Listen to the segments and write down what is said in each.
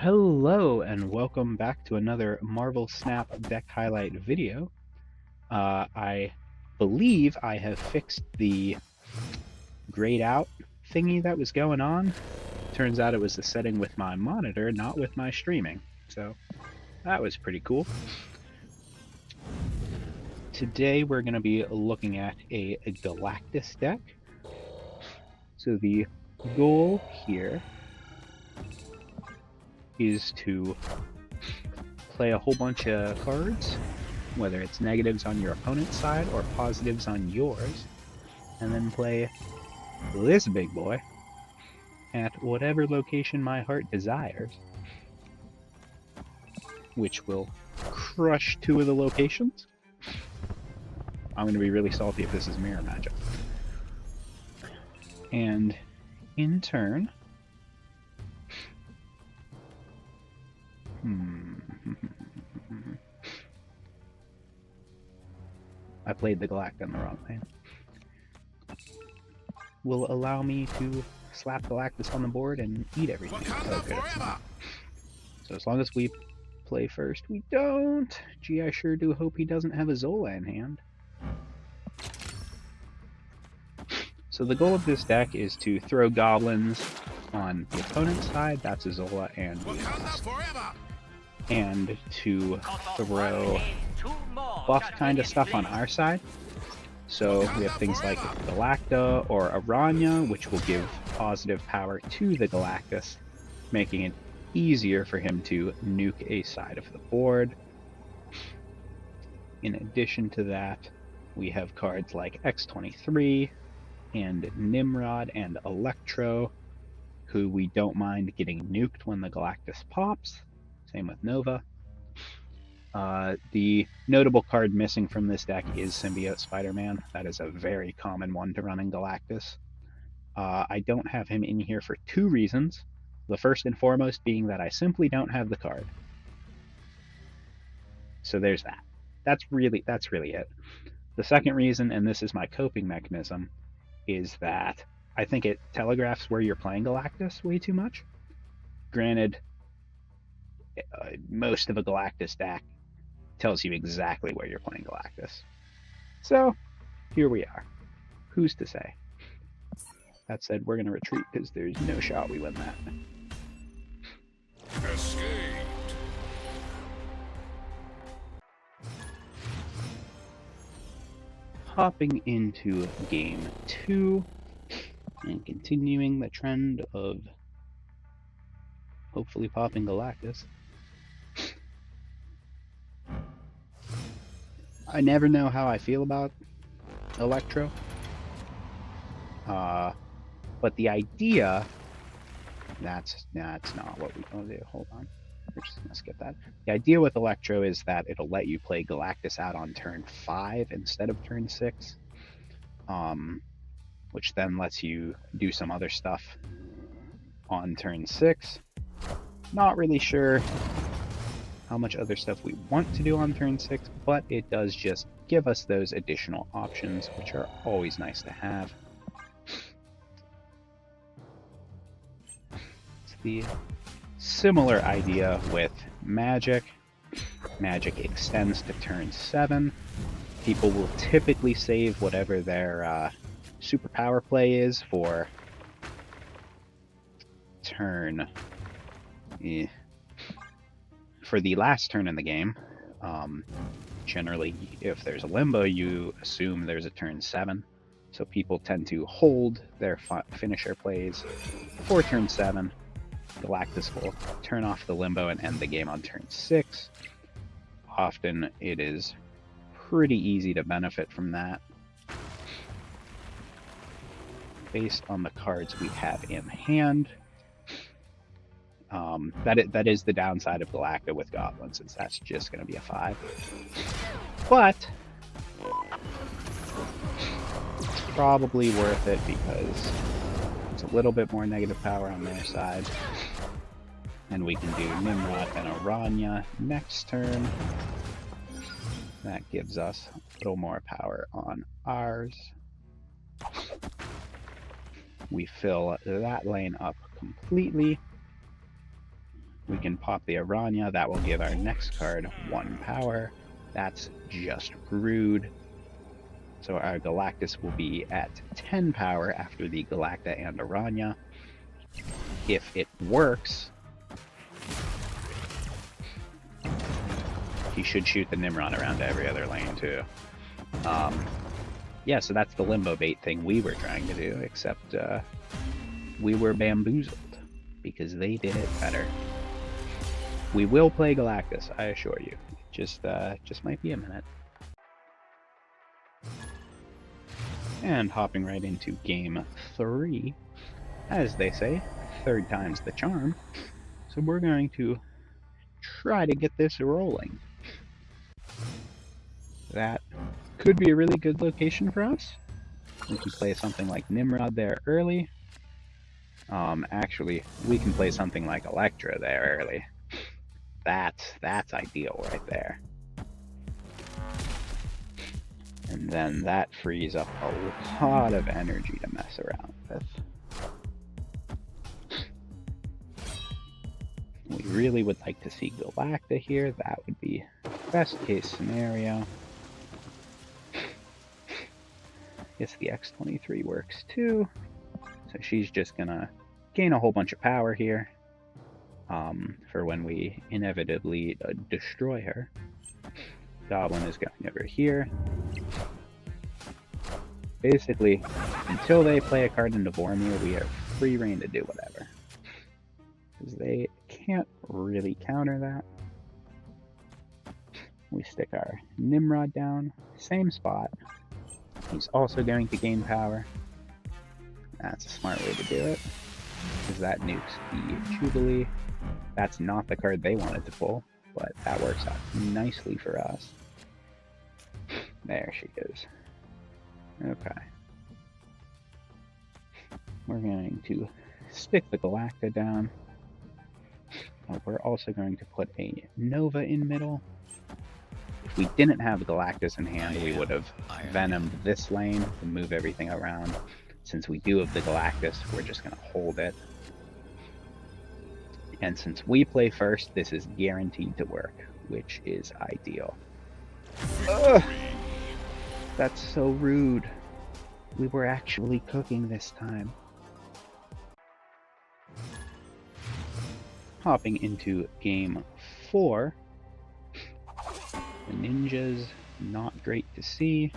Hello and welcome back to another Marvel Snap deck highlight video. I believe I have fixed the grayed out thingy that was going on. Turns out it was the setting with my monitor, not with my streaming. So that was pretty cool. Today we're going to be looking at a Galactus deck. So the goal here is to play a whole bunch of cards, whether it's negatives on your opponent's side or positives on yours, and then play this big boy at whatever location my heart desires, which will crush two of the locations. I'm going to be really salty if this is mirror magic. And in turn, I played the Galacta in the wrong lane. Will allow me to slap Galactus on the board and eat everything. Oh, good, it's not. So as long as we play first, we don't. Gee, I sure do hope he doesn't have a Zola in hand. So the goal of this deck is to throw goblins on the opponent's side, that's a Zola and and to throw buff kind of stuff on our side. So we have things like Galacta or Araña, which will give positive power to the Galactus, making it easier for him to nuke a side of the board. In addition to that, we have cards like X-23 and Nimrod and Electro, who we don't mind getting nuked when the Galactus pops. Same with Nova. The notable card missing from this deck is Symbiote Spider-Man. That is a very common one to run in Galactus. I don't have him in here for two reasons. The first and foremost being that I simply don't have the card. So there's that. That's really it. The second reason, and this is my coping mechanism, is that I think it telegraphs where you're playing Galactus way too much. Granted, most of a Galactus deck tells you exactly where you're playing Galactus. So, here we are. Who's to say? That said, we're going to retreat because there's no shot we win that. Escaped. Hopping into game 2 and continuing the trend of hopefully popping Galactus. I never know how I feel about Electro, but the idea, that's not what we want to do. Hold on, we're just going to skip that. The idea with Electro is that it'll let you play Galactus out on turn 5 instead of turn 6, which then lets you do some other stuff on turn 6. Not really sure how much other stuff we want to do on turn 6, but it does just give us those additional options, which are always nice to have. It's the similar idea with Magic. Magic extends to turn 7. People will typically save whatever their superpower play is for turn... for the last turn in the game. Generally, if there's a limbo, you assume there's a turn 7. So people tend to hold their finisher plays for turn 7. Galactus will turn off the limbo and end the game on turn 6. Often it is pretty easy to benefit from that, based on the cards we have in hand. That is the downside of Galacta with Goblin, since that's just going to be a 5. But it's probably worth it because it's a little bit more negative power on their side. And we can do Nimrod and Araña next turn. That gives us a little more power on ours. We fill that lane up completely. We can pop the Araña. That will give our next card 1 power. That's just rude. So our Galactus will be at 10 power after the Galacta and Araña. If it works, he should shoot the Nimrod around every other lane too. Yeah, so that's the limbo bait thing we were trying to do, except we were bamboozled because they did it better. We will play Galactus, I assure you. Just might be a minute. And hopping right into game 3, as they say, 3rd time's the charm. So we're going to try to get this rolling. That could be a really good location for us. We can play something like Nimrod there early. Actually, we can play something like Electro there early. That's ideal right there. And then that frees up a lot of energy to mess around with. We really would like to see Galacta here. That would be best case scenario. Guess the X-23 works too. So she's just gonna gain a whole bunch of power here for when we inevitably destroy her. Goblin is going over here. Basically, until they play a card into Vormir, we have free reign to do whatever. Because they can't really counter that. We stick our Nimrod down, same spot. He's also going to gain power. That's a smart way to do it, because that nukes the Jubilee. That's not the card they wanted to pull, but that works out nicely for us. There she is. Okay. We're going to stick the Galacta down. We're also going to put a Nova in middle. If we didn't have Galactus in hand, we would have Venomed this lane to move everything around. Since we do have the Galactus, we're just going to hold it. And since we play first, this is guaranteed to work, which is ideal. Ugh, that's so rude. We were actually cooking this time. Hopping into game 4. The ninjas, not great to see.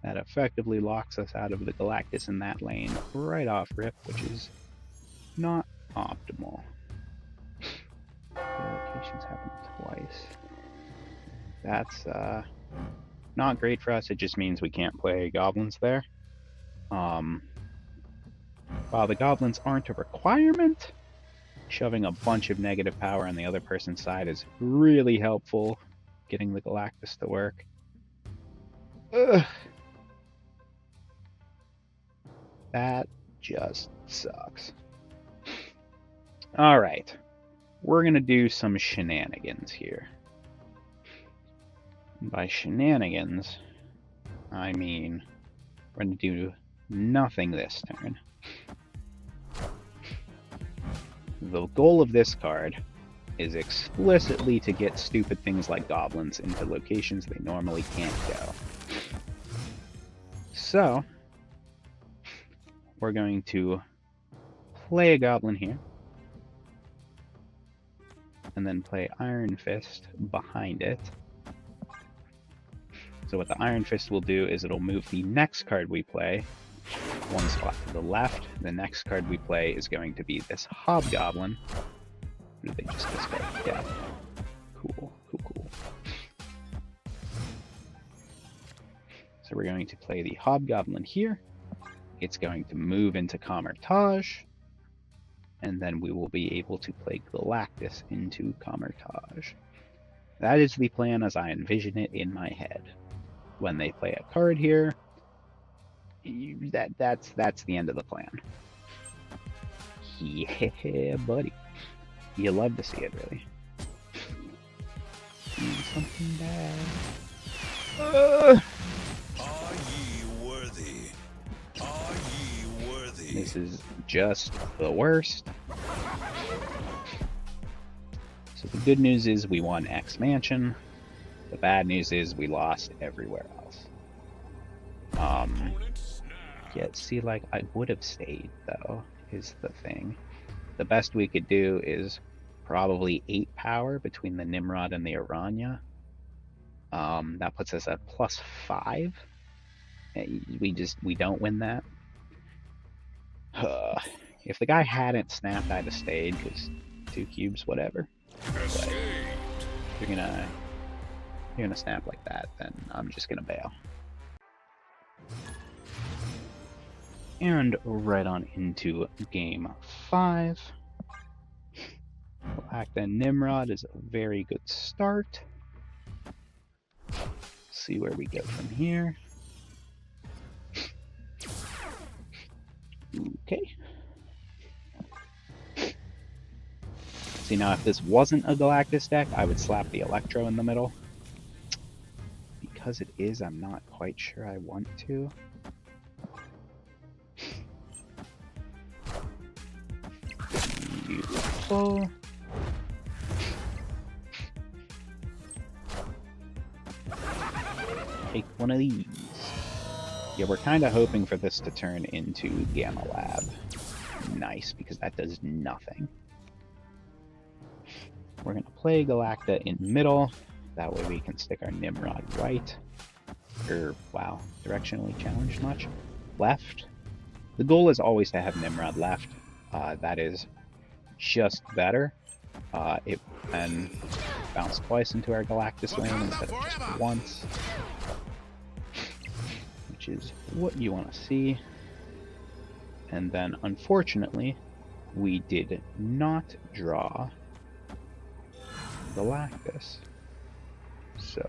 That effectively locks us out of the Galactus in that lane right off rip, which is not optimal. Locations happen twice. That's not great for us. It just means we can't play goblins there. While the goblins aren't a requirement, shoving a bunch of negative power on the other person's side is really helpful, getting the Galactus to work. Ugh. That just sucks. Alright. We're going to do some shenanigans here. And by shenanigans, I mean we're going to do nothing this turn. The goal of this card is explicitly to get stupid things like goblins into locations they normally can't go. So, we're going to play a goblin here, and then play Iron Fist behind it. So what the Iron Fist will do is it'll move the next card we play one spot to the left. The next card we play is going to be this Hobgoblin. Or did they just discard? Yeah. Cool. So we're going to play the Hobgoblin here. It's going to move into Kamar-Taj. And then we will be able to play Galactus into Kamar-Taj. That is the plan as I envision it in my head. When they play a card here, that's the end of the plan. Yeah, buddy. You love to see it, really. Something bad. Are ye worthy? Are ye worthy? This is just the worst. The good news is we won X Mansion. The bad news is we lost everywhere else. Yeah, see, like, I would have stayed, though, is the thing. The best we could do is probably 8 power between the Nimrod and the Araña. That puts us at +5. We don't win that. If the guy hadn't snapped, I'd have stayed, because 2 cubes, whatever. But if you're gonna snap like that, then I'm just gonna bail. And right on into game 5. Galacta and Nimrod is a very good start. See where we go from here. Okay. See, now if this wasn't a Galactus deck, I would slap the Electro in the middle. Because it is, I'm not quite sure I want to. Beautiful. Take one of these. Yeah, we're kind of hoping for this to turn into Gamma Lab. Nice, because that does nothing. We're going to play Galacta in middle. That way we can stick our Nimrod right. Wow, directionally challenged much. Left. The goal is always to have Nimrod left. That is just better. It can bounce twice into our Galactus lane instead of just once. Which is what you want to see. And then, unfortunately, we did not draw Galactus. So,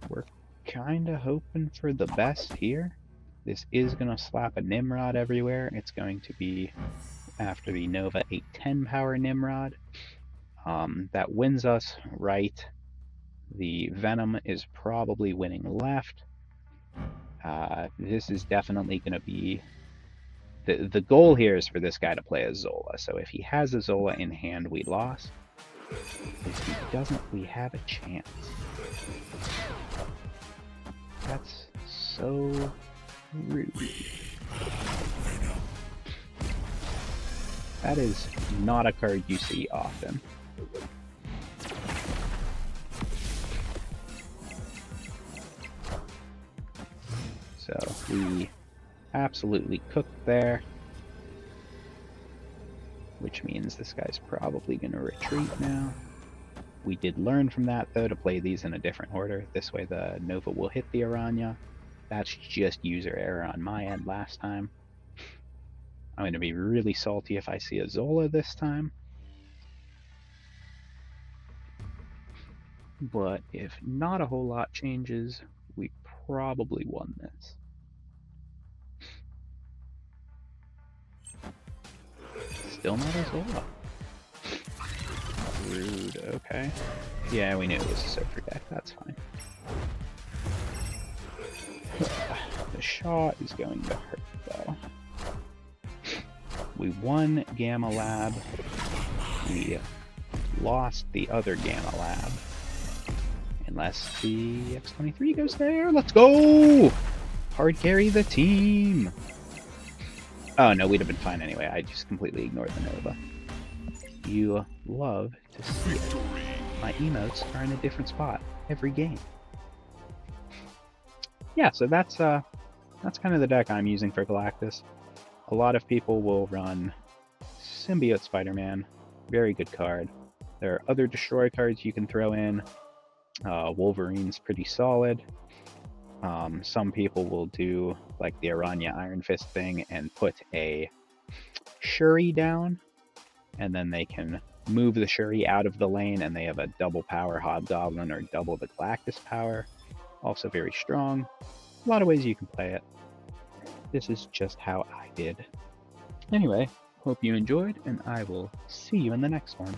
we're kind of hoping for the best here. This is going to slap a Nimrod everywhere. It's going to be after the Nova 810 power Nimrod. That wins us right. The Venom is probably winning left. This is definitely going to be... The goal here is for this guy to play a Zola. So if he has a Zola in hand, we lost. If he doesn't, we have a chance. That's so rude. That is not a card you see often. So we absolutely cooked there. Which means this guy's probably going to retreat now. We did learn from that, though, to play these in a different order. This way the Nova will hit the Araña. That's just user error on my end last time. I'm going to be really salty if I see a Zola this time. But if not a whole lot changes, we probably won this. Still not a Zola. Rude, okay. Yeah, we knew it was a surfer deck, that's fine. The shot is going to hurt, though. We won Gamma Lab. We lost the other Gamma Lab. Unless the X23 goes there. Let's go! Hard carry the team! Oh no, we'd have been fine anyway. I just completely ignored the Nova. You love to see it. My emotes are in a different spot every game. Yeah, so that's kind of the deck I'm using for Galactus. A lot of people will run Symbiote Spider-Man. Very good card. There are other destroy cards you can throw in. Wolverine's pretty solid. Some people will do like the Araña Iron Fist thing and put a Shuri down, and then they can move the Shuri out of the lane and they have a double power Hobgoblin or double the Galactus power. Also very strong. A lot of ways you can play it. This is just how I did. Anyway, hope you enjoyed, and I will see you in the next one.